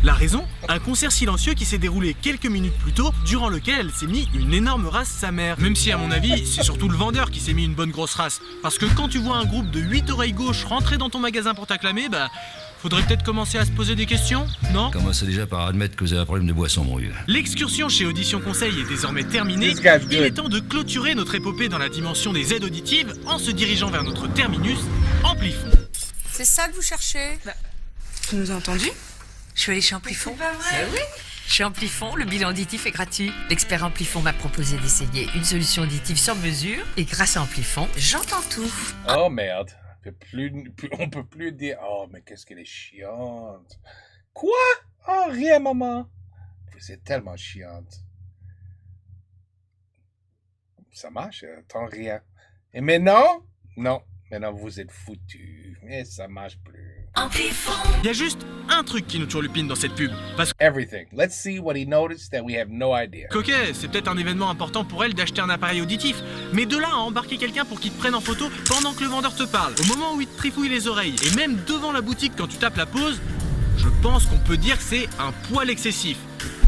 La raison ? Un concert silencieux qui s'est déroulé quelques minutes plus tôt, durant lequel elle s'est mis une énorme race sa mère. Même si à mon avis, c'est surtout le vendeur qui s'est mis une bonne grosse race. Parce que quand tu vois un groupe de 8 oreilles gauches rentrer dans ton magasin pour t'acclamer, bah... faudrait peut-être commencer à se poser des questions, non ? Commencez déjà par admettre que vous avez un problème de boisson, mon vieux. L'excursion chez Audition Conseil est désormais terminée. Il est temps de clôturer notre épopée dans la dimension des aides auditives en se dirigeant vers notre terminus, Amplifon. C'est ça que vous cherchez ? Tu nous as entendu ? Je suis allée chez Amplifon. C'est pas vrai ? Oui. Chez Amplifon, le bilan auditif est gratuit. L'expert Amplifon m'a proposé d'essayer une solution auditive sur mesure et grâce à Amplifon, j'entends tout. Oh merde. On peut plus dire « Oh, mais qu'est-ce qu'elle est chiante. » Quoi? Oh, rien, maman. C'est tellement chiante. Ça marche, tant rien. Et maintenant? Non. Maintenant, vous êtes foutus. Et ça marche plus. Il y a juste un truc qui nous turlupine dans cette pub. Parce que... Everything. Let's see what he noticed that we have no idea. Ok, c'est peut-être un événement important pour elle d'acheter un appareil auditif. Mais de là à embarquer quelqu'un pour qu'il te prenne en photo pendant que le vendeur te parle, au moment où il te trifouille les oreilles, et même devant la boutique quand tu tapes la pause, je pense qu'on peut dire que c'est un poil excessif.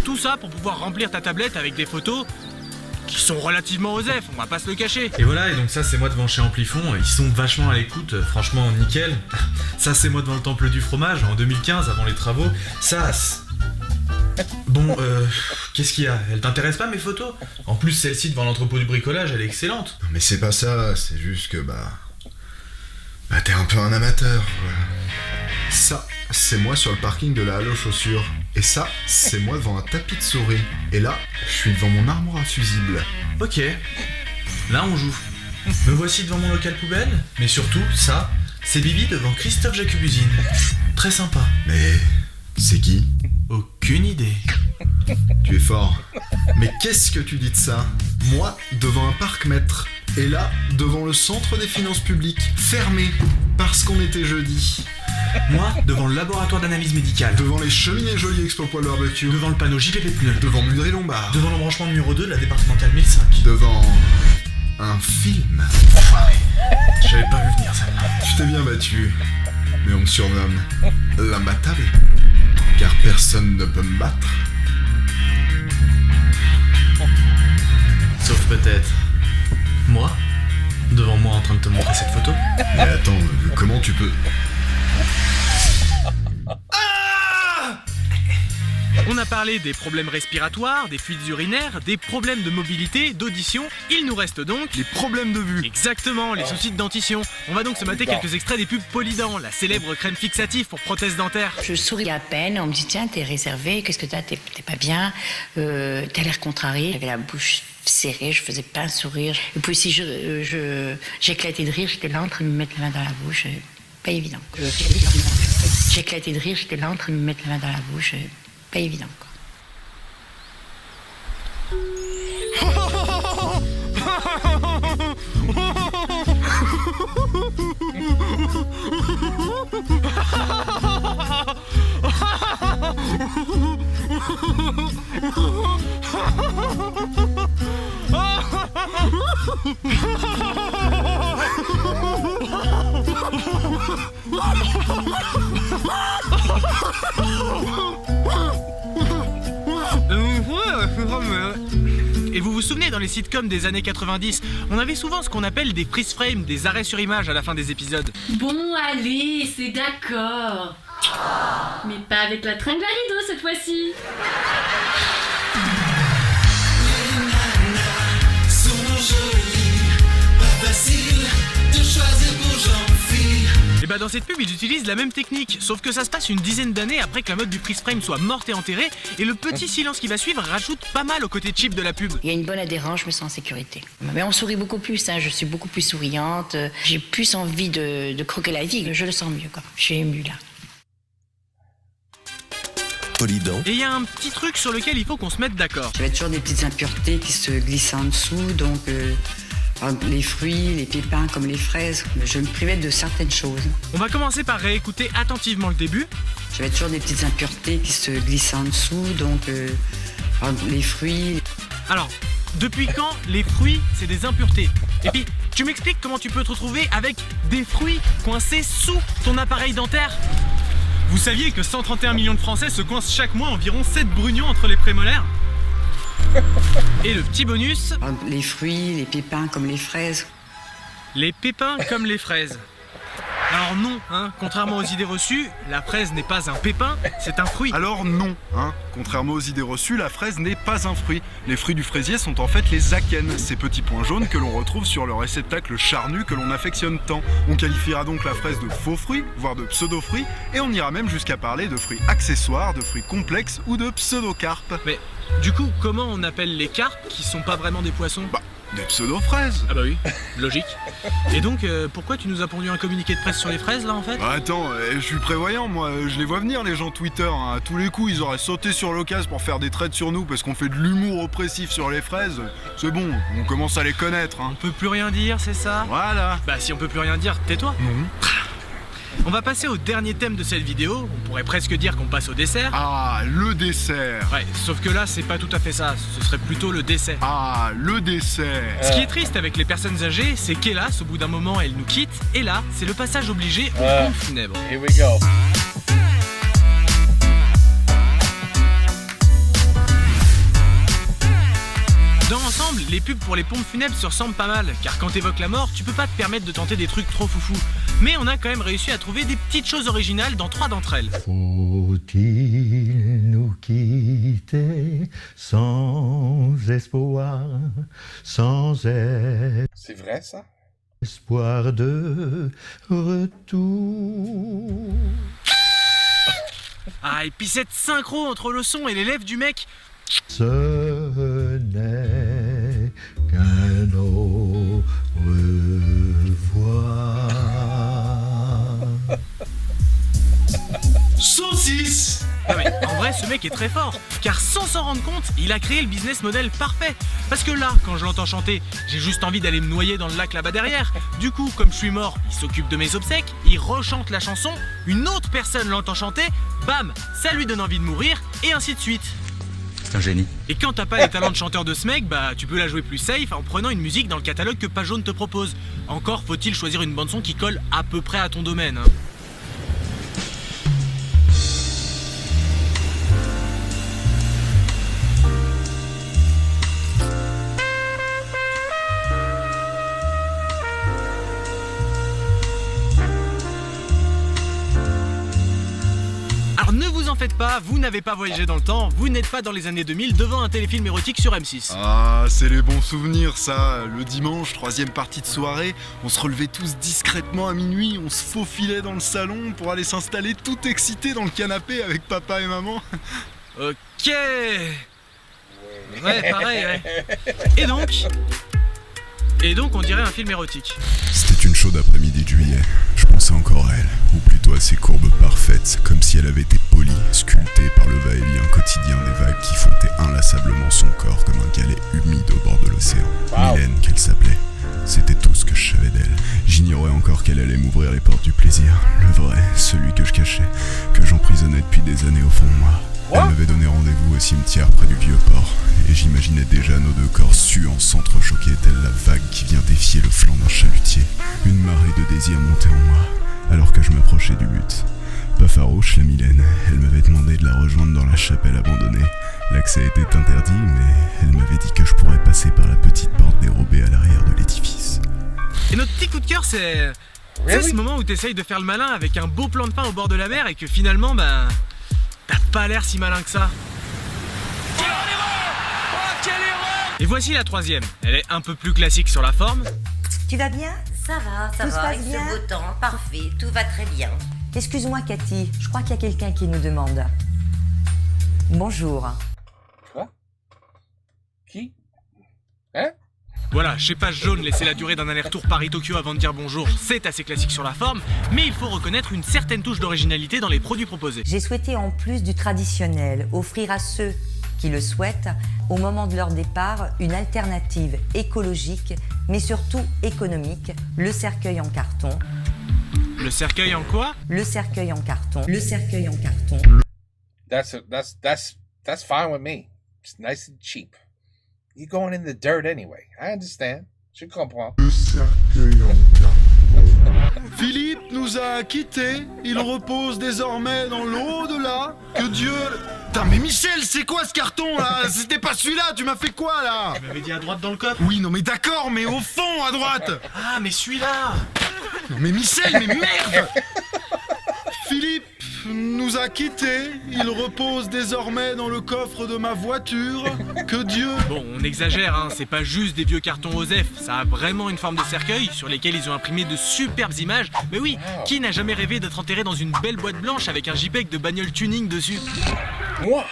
Tout ça pour pouvoir remplir ta tablette avec des photos... qui sont relativement osef, on va pas se le cacher. Et voilà, et donc ça c'est moi devant chez Amplifon, ils sont vachement à l'écoute, franchement nickel. Ça c'est moi devant le temple du fromage en 2015 avant les travaux. Ça... Bon, qu'est-ce qu'il y a? Elle t'intéresse pas mes photos? En plus celle-ci devant l'entrepôt du bricolage, elle est excellente. Non mais c'est pas ça, c'est juste que t'es un peu un amateur, quoi. Ça, c'est moi sur le parking de la halle aux chaussures. Et ça, c'est moi devant un tapis de souris. Et là, je suis devant mon armoire à fusibles. Ok, là on joue. Me voici devant mon local poubelle, mais surtout, ça, c'est Bibi devant Christophe Jacubusine. Très sympa. Mais c'est qui? Aucune idée. Tu es fort. Mais qu'est-ce que tu dis de ça? Moi, devant un parc-mètre. Et là, devant le centre des finances publiques, fermé, parce qu'on était jeudi. Moi, devant le laboratoire d'analyse médicale. Devant les cheminées jolies Expo Poil Barbecue. Devant le panneau JPP Pneus. Devant Mudry Lombard. Devant l'embranchement numéro 2 de la départementale 1005. Devant... un film. J'avais pas vu venir ça. Tu t'es bien battu, mais on me surnomme l'imbattable, car personne ne peut me battre. Sauf peut-être... moi, devant moi en train de te montrer cette photo. Mais attends, comment tu peux... On a parlé des problèmes respiratoires, des fuites urinaires, des problèmes de mobilité, d'audition. Il nous reste donc... les problèmes de vue. Exactement, les soucis de dentition. On va donc se mater quelques extraits des pubs Polydent, la célèbre crème fixative pour prothèses dentaires. Je souris à peine, on me dit tiens t'es réservé, qu'est-ce que t'as, t'es pas bien, t'as l'air contrarié. J'avais la bouche serrée, je faisais pas un sourire. Et puis si j'éclatais de rire, j'étais là en train de me mettre la main dans la bouche, pas évident. J'éclatais de rire, j'étais là en train de me mettre la main dans la bouche, pas évident quoi. Et vous vous souvenez, dans les sitcoms des années 90, on avait souvent ce qu'on appelle des freeze frames, des arrêts sur image à la fin des épisodes. Bon, allez, c'est d'accord. Mais pas avec la tringle à rideau cette fois-ci. Et bah dans cette pub ils utilisent la même technique, sauf que ça se passe une dizaine d'années après que la mode du freeze frame soit morte et enterrée, et le petit silence qui va suivre rajoute pas mal au côté cheap de la pub. Il y a une bonne adhérence, je me sens en sécurité. Mais on sourit beaucoup plus, hein. Je suis beaucoup plus souriante, j'ai plus envie de croquer la vie, je le sens mieux quoi. Je suis émue là. Polydent. Et il y a un petit truc sur lequel il faut qu'on se mette d'accord. J'avais toujours des petites impuretés qui se glissaient en dessous, donc les fruits, les pépins comme les fraises, je me privais de certaines choses. On va commencer par réécouter attentivement le début. J'avais toujours des petites impuretés qui se glissaient en dessous, donc les fruits... Alors, depuis quand les fruits, c'est des impuretés? Et puis, tu m'expliques comment tu peux te retrouver avec des fruits coincés sous ton appareil dentaire? Vous saviez que 131 millions de Français se coincent chaque mois environ 7 brugnons entre les prémolaires? Et le petit bonus... Les fruits, les pépins comme les fraises. Les pépins comme les fraises. Alors non, hein, contrairement aux idées reçues, la fraise n'est pas un pépin, c'est un fruit. Alors non, hein, contrairement aux idées reçues, la fraise n'est pas un fruit. Les fruits du fraisier sont en fait les akènes, ces petits points jaunes que l'on retrouve sur le réceptacle charnu que l'on affectionne tant. On qualifiera donc la fraise de faux fruit, voire de pseudo-fruit, et on ira même jusqu'à parler de fruits accessoires, de fruits complexes ou de pseudo-carpes. Mais du coup, comment on appelle les carpes qui sont pas vraiment des poissons? Des pseudo-fraises. Ah bah oui, logique. Et donc, pourquoi tu nous as pondu un communiqué de presse sur les fraises, là, en fait? Attends, je suis prévoyant, moi, je les vois venir, les gens Twitter, hein. À tous les coups, ils auraient sauté sur l'occasion pour faire des trades sur nous parce qu'on fait de l'humour oppressif sur les fraises. C'est bon, on commence à les connaître, hein. On peut plus rien dire, c'est ça? Voilà. Bah si on peut plus rien dire, tais-toi. Non. On va passer au dernier thème de cette vidéo, on pourrait presque dire qu'on passe au dessert. Ah, le dessert. Ouais, sauf que là, c'est pas tout à fait ça, ce serait plutôt le décès. Ah, le dessert. Ce qui est triste avec les personnes âgées, c'est qu'hélas, au bout d'un moment, elles nous quittent, et là, c'est le passage obligé aux pompes funèbres. Here we go. Dans l'ensemble, les pubs pour les pompes funèbres se ressemblent pas mal, car quand t'évoques la mort, tu peux pas te permettre de tenter des trucs trop foufou. Mais on a quand même réussi à trouver des petites choses originales dans 3 d'entre elles. Faut-il nous quitter sans espoir, sans C'est vrai ça? espoir de retour? Ah, et puis cette synchro entre le son et les lèvres du mec. Ce n'est qu'un au revoir. Saucisse! Non mais en vrai ce mec est très fort, car sans s'en rendre compte, il a créé le business model parfait. Parce que là, quand je l'entends chanter, j'ai juste envie d'aller me noyer dans le lac là-bas derrière. Du coup, comme je suis mort, il s'occupe de mes obsèques, il rechante la chanson, une autre personne l'entend chanter, bam, ça lui donne envie de mourir, et ainsi de suite. C'est un génie. Et quand t'as pas les talents de chanteur de ce mec, bah tu peux la jouer plus safe en prenant une musique dans le catalogue que Page Jaune te propose. Encore faut-il choisir une bande-son qui colle à peu près à ton domaine, hein. Ne vous en faites pas, vous n'avez pas voyagé dans le temps, vous n'êtes pas dans les années 2000 devant un téléfilm érotique sur M6. Ah, c'est les bons souvenirs ça. Le dimanche, 3e partie de soirée, on se relevait tous discrètement à minuit, on se faufilait dans le salon pour aller s'installer tout excité dans le canapé avec papa et maman. Ok. Ouais, pareil, ouais. Et donc on dirait un film érotique. C'était une chaude après-midi de juillet. Je pensais encore à elle, ou plutôt à ses courbes parfaites, comme si elle avait été polie, sculptée par le va-et-vient quotidien des vagues qui fouettaient inlassablement son corps comme un galet humide au bord de l'océan. Mylène qu'elle s'appelait. C'était tout ce que je savais d'elle. J'ignorais encore qu'elle allait m'ouvrir les portes du plaisir. Le vrai, celui que je cachais, que j'emprisonnais depuis des années au fond de moi. Elle m'avait donné rendez-vous au cimetière près du vieux port, et j'imaginais déjà nos deux corps suants s'entrechoquer telle la vague qui vient défier le flanc d'un chalutier. Une marée de désir montait en moi, alors que je m'approchais du but. Pas farouche, la Mylène, elle m'avait demandé de la rejoindre dans la chapelle abandonnée. L'accès était interdit, mais elle m'avait dit que je pourrais passer par la petite porte dérobée à l'arrière de l'édifice. Et notre petit coup de cœur, c'est... C'est ce moment où t'essayes de faire le malin avec un beau plan de pain au bord de la mer et que finalement, bah... T'as pas l'air si malin que ça. Et voici la 3e. Elle est un peu plus classique sur la forme. Tu vas bien? Ça va, ça Tout se va, passe avec bien ce beau temps, parfait, tout va très bien. Excuse-moi Cathy, je crois qu'il y a quelqu'un qui nous demande. Bonjour. Quoi? Qui? Hein? Voilà, chez Page Jaune, laisser la durée d'un aller-retour Paris-Tokyo avant de dire bonjour, c'est assez classique sur la forme, mais il faut reconnaître une certaine touche d'originalité dans les produits proposés. J'ai souhaité en plus du traditionnel offrir à ceux qui le souhaitent, au moment de leur départ, une alternative écologique, mais surtout économique, le cercueil en carton. Le cercueil en quoi? Le cercueil en carton. Le cercueil en carton. That's fine with me. It's nice and cheap. You're going in the dirt anyway. I understand. Je comprends. Le cercueil en carton. Philippe nous a quittés, il repose désormais dans l'au-delà. Que Dieu... Putain, mais Michel, c'est quoi ce carton là? C'était pas celui-là, tu m'as fait quoi là? Tu m'avais dit à droite dans le coffre. Oui, non mais d'accord, mais au fond à droite. Ah, mais celui-là. Non mais Michel, mais merde. Philippe nous a quittés, il repose désormais dans le coffre de ma voiture. Que Dieu... Bon, on exagère, hein, c'est pas juste des vieux cartons OSEF, ça a vraiment une forme de cercueil sur lesquels ils ont imprimé de superbes images. Mais oui, qui n'a jamais rêvé d'être enterré dans une belle boîte blanche avec un JPEG de bagnole tuning dessus? Moi.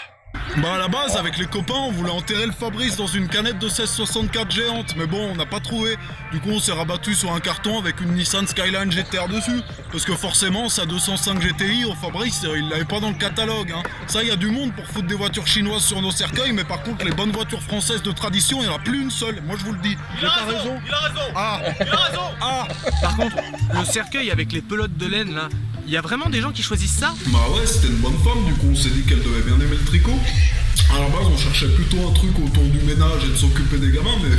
Bah à la base, avec les copains, on voulait enterrer le Fabrice dans une canette de 1664 géante, mais bon, on n'a pas trouvé. Du coup, on s'est rabattu sur un carton avec une Nissan Skyline GTR dessus. Parce que forcément, sa 205 GTI au Fabrice, il l'avait pas dans le catalogue. Hein. Ça, il y a du monde pour foutre des voitures chinoises sur nos cercueils, mais par contre, les bonnes voitures françaises de tradition, il n'y en a plus une seule. Moi, je vous le dis. Il a raison. Ah. Il a raison. Ah. Par contre, le cercueil avec les pelotes de laine, là, il y a vraiment des gens qui choisissent ça? Bah ouais, c'était une bonne femme, du coup on s'est dit qu'elle devait bien aimer le tricot. À la base on cherchait plutôt un truc autour du ménage et de s'occuper des gamins, mais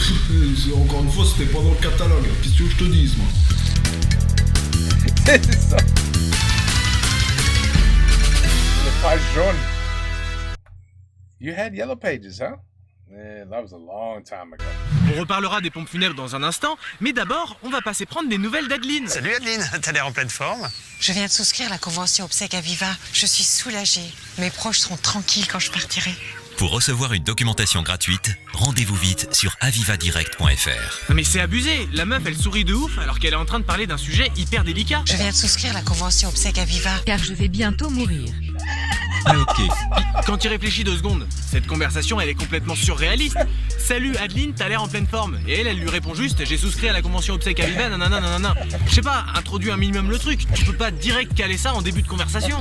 encore une fois c'était pas dans le catalogue. Qu'est-ce que tu veux que je te dise, moi? C'est ça. Les pages jaunes. You had yellow pages, huh? Yeah, that was a long time ago. On reparlera des pompes funèbres dans un instant, mais d'abord, on va passer prendre des nouvelles d'Adeline. Salut Adeline, t'as l'air en pleine forme. Je viens de souscrire la convention obsèques Aviva. Je suis soulagée. Mes proches seront tranquilles quand je partirai. Pour recevoir une documentation gratuite, rendez-vous vite sur avivadirect.fr. Non mais c'est abusé, la meuf elle sourit de ouf alors qu'elle est en train de parler d'un sujet hyper délicat. Je viens de souscrire la convention obsèques Aviva. Car je vais bientôt mourir. Ok. Puis, quand tu réfléchis 2 secondes, cette conversation elle est complètement surréaliste. Salut Adeline, t'as l'air en pleine forme. Et elle lui répond juste, j'ai souscrit à la convention obsèques Aviva, nanana nanana. Je sais pas, introduis un minimum le truc, tu peux pas direct caler ça en début de conversation.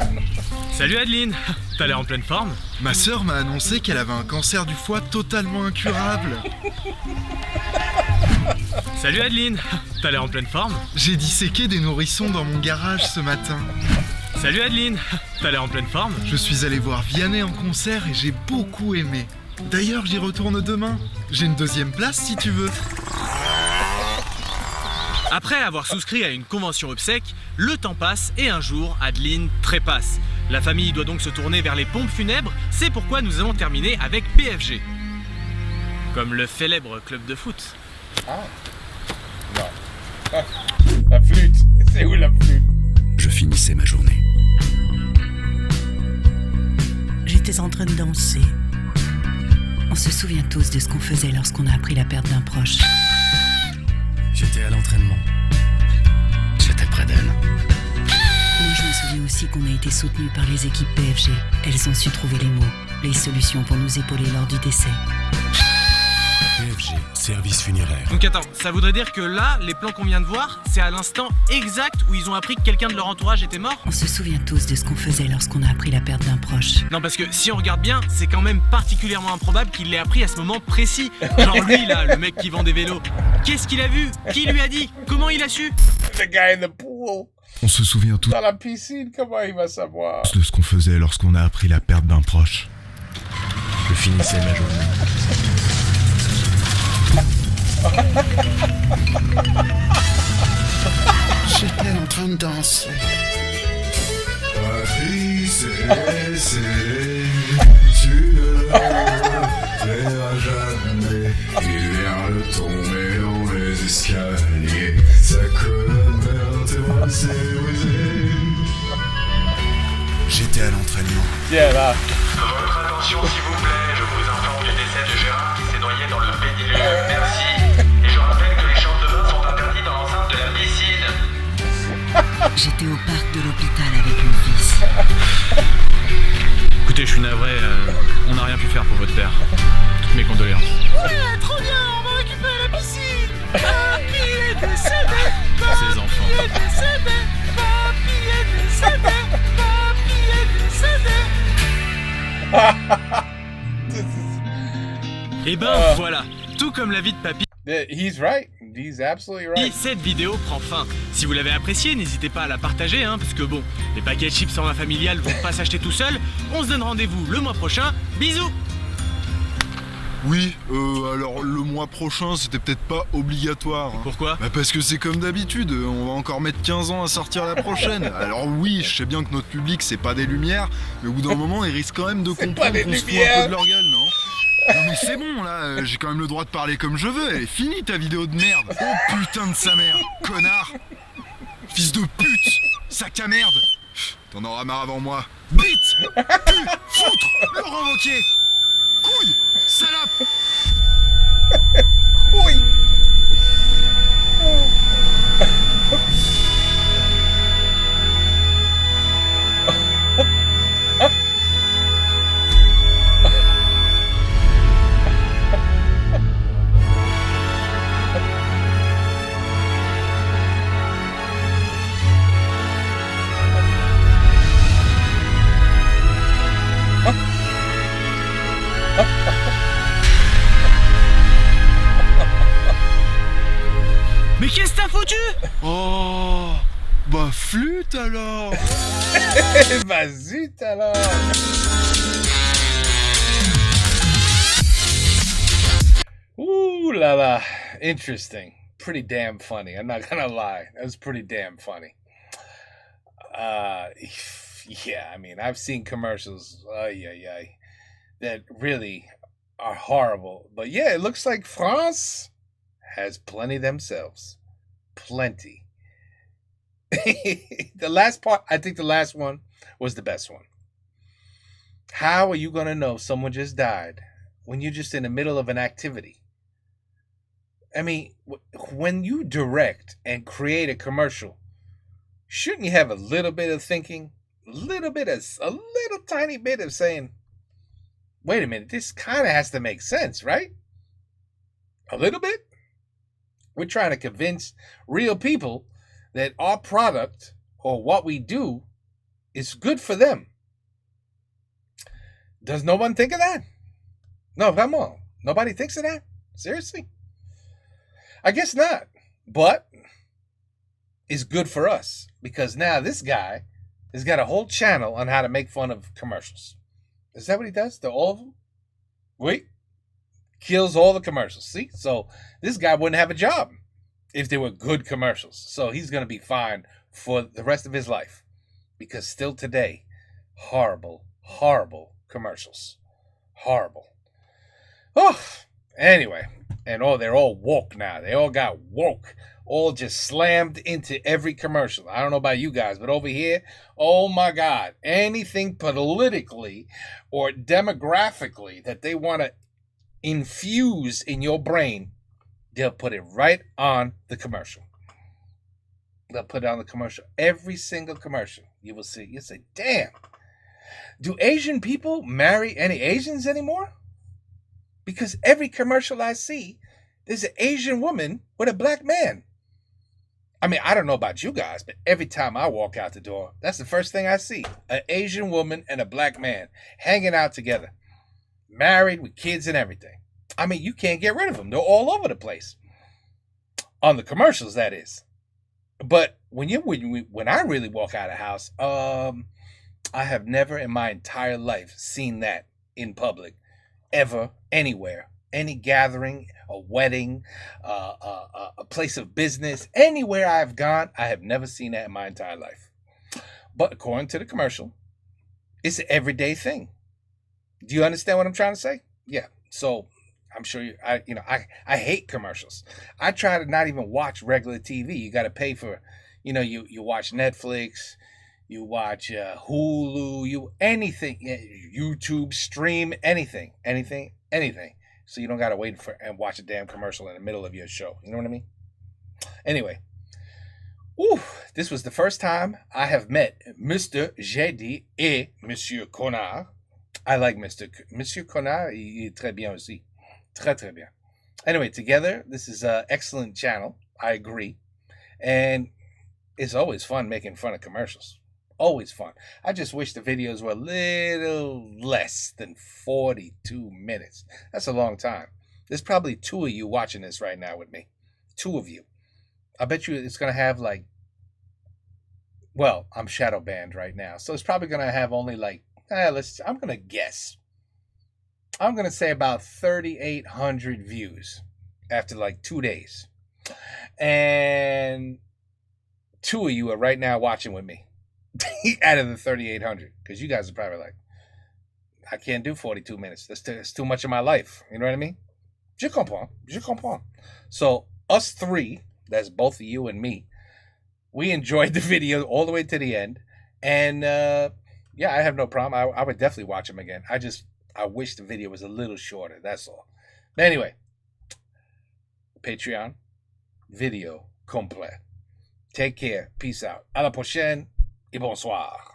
Salut Adeline, t'as l'air en pleine forme. Ma sœur m'a annoncé qu'elle avait un cancer du foie totalement incurable. Salut Adeline, t'as l'air en pleine forme. J'ai disséqué des nourrissons dans mon garage ce matin. Salut Adeline, t'as l'air en pleine forme. Je suis allé voir Vianney en concert et j'ai beaucoup aimé. D'ailleurs, j'y retourne demain. J'ai une 2e place si tu veux. Après avoir souscrit à une convention obsèques, le temps passe et un jour, Adeline trépasse. La famille doit donc se tourner vers les pompes funèbres, c'est pourquoi nous allons terminer avec PFG. Comme le célèbre club de foot. Ah. Non. Ah. La flûte. C'est où la flûte? Je finissais ma journée. J'étais en train de danser. On se souvient tous de ce qu'on faisait lorsqu'on a appris la perte d'un proche. J'étais à l'entraînement. J'étais près d'elle. Moi, je me souviens aussi qu'on a été soutenus par les équipes PFG. Elles ont su trouver les mots, les solutions pour nous épauler lors du décès. PFG, service funéraire. Donc attends, ça voudrait dire que là, les plans qu'on vient de voir, c'est à l'instant exact où ils ont appris que quelqu'un de leur entourage était mort? On se souvient tous de ce qu'on faisait lorsqu'on a appris la perte d'un proche. Non, parce que si on regarde bien, c'est quand même particulièrement improbable qu'il l'ait appris à ce moment précis. Genre lui là, le mec qui vend des vélos. Qu'est-ce qu'il a vu? Qui lui a dit? Comment il a su? The guy in the pool. On se souvient tous Dans la piscine, comment il va savoir? de ce qu'on faisait lorsqu'on a appris la perte d'un proche. Je finissais ma journée. J'étais en train de danser. Patrice est scellé, tu ne le verras jamais. Il vient de tomber dans les escaliers. Sa colonne vertébrale s'est brisée. J'étais à l'entraînement. Yeah, là. Votre attention s'il vous plaît, je vous informe du décès de Gérard qui s'est noyé dans le pédiluve. Merci. Et je rappelle que les chambres de bain sont interdites dans l'enceinte de la piscine. J'étais au parc de l'hôpital avec mon fils. Écoutez, je suis navré, on n'a rien pu faire pour votre père. Toutes mes condoléances. Ouais, trop bien, on va récupérer la piscine. Papy est décédé. Ces enfants. Papy est décédé. Papy est décédé. Papy est décédé. Et ben voilà, tout comme la vie de papy. He's right. He's absolutely right. Cette vidéo prend fin. Si vous l'avez appréciée, n'hésitez pas à la partager, hein, parce que bon, les paquets de chips en familiale vont pas s'acheter tout seuls. On se donne rendez-vous le mois prochain. Bisous. Oui, alors le mois prochain, c'était peut-être pas obligatoire. Hein. Pourquoi? Bah parce que c'est comme d'habitude, on va encore mettre 15 ans à sortir la prochaine. Alors oui, je sais bien que notre public, c'est pas des lumières, mais au bout d'un moment, ils risquent quand même de comprendre qu'on se fout un peu de leur gueule, non? Non mais c'est bon là, j'ai quand même le droit de parler comme je veux, elle est finie ta vidéo de merde. Oh putain de sa mère, connard. Fils de pute, sac à merde. T'en auras marre avant moi. Bite, cul, foutre, Laurent Wauquiez. Couille, salope. Oui. Mais qu'est-ce que t'as foutu? Oh, bah flûte alors. Bah zut alors. Ooh la la. Interesting. Pretty damn funny. I'm not gonna lie. That was pretty damn funny. Yeah, I mean, I've seen commercials, that really are horrible. But yeah, it looks like France has plenty themselves. Plenty. The last part, I think the last one was the best one. How are you going to know someone just died when you're just in the middle of an activity? I mean, when you direct and create a commercial, shouldn't you have a little bit of thinking? A little tiny bit of saying, wait a minute, this kind of has to make sense, right? A little bit? We're trying to convince real people that our product or what we do is good for them. Does no one think of that? No, vraiment. Nobody thinks of that? Seriously? I guess not. But it's good for us because now this guy has got a whole channel on how to make fun of commercials. Is that what he does to all of them? Wait. Kills all the commercials. See? So this guy wouldn't have a job if they were good commercials. So he's going to be fine for the rest of his life because still today, horrible, horrible commercials. Horrible. Oh, anyway. And they're all woke now. They all got woke. All just slammed into every commercial. I don't know about you guys, but over here, oh my God, anything politically or demographically that they want to infuse in your brain, they'll put it right on the commercial. They'll put it on the commercial. Every single commercial you will see. You say, damn, do Asian people marry any Asians anymore? Because every commercial I see, there's an Asian woman with a black man. I mean, I don't know about you guys, but every time I walk out the door, that's the first thing I see. An Asian woman and a black man hanging out together. Married with kids and everything. I mean, you can't get rid of them. They're all over the place. On the commercials, that is. But when I really walk out of the house, I have never in my entire life seen that in public. Ever, anywhere. Any gathering, a wedding, a place of business, anywhere I've gone, I have never seen that in my entire life. But according to the commercial, it's an everyday thing. Do you understand what I'm trying to say? Yeah. So I'm sure I hate commercials. I try to not even watch regular TV. You got to pay for, you watch Netflix, you watch Hulu, anything, YouTube, stream, anything. So you don't got to wait for and watch a damn commercial in the middle of your show. You know what I mean? Anyway, this was the first time I have met Mr. Jedi et Monsieur Connard. I like Monsieur Connard. Il est très bien aussi. Très, très bien. Anyway, together, this is an excellent channel. I agree. And it's always fun making fun of commercials. Always fun. I just wish the videos were a little less than 42 minutes. That's a long time. There's probably 2 of you watching this right now with me. 2 of you. I bet you it's going to have I'm shadow banned right now. So it's probably going to have only I'm going to guess I'm going to say about 3,800 views after like 2 days. And 2 of you are right now watching with me out of the 3,800. Because you guys are probably like, I can't do 42 minutes. That's too much of my life. You know what I mean? Je comprends. So us three, that's both of you and me, we enjoyed the video all the way to the end. And yeah, I have no problem. I would definitely watch them again. I wish the video was a little shorter. That's all. But anyway, Patreon, video complet. Take care. Peace out. À la prochaine et bonsoir.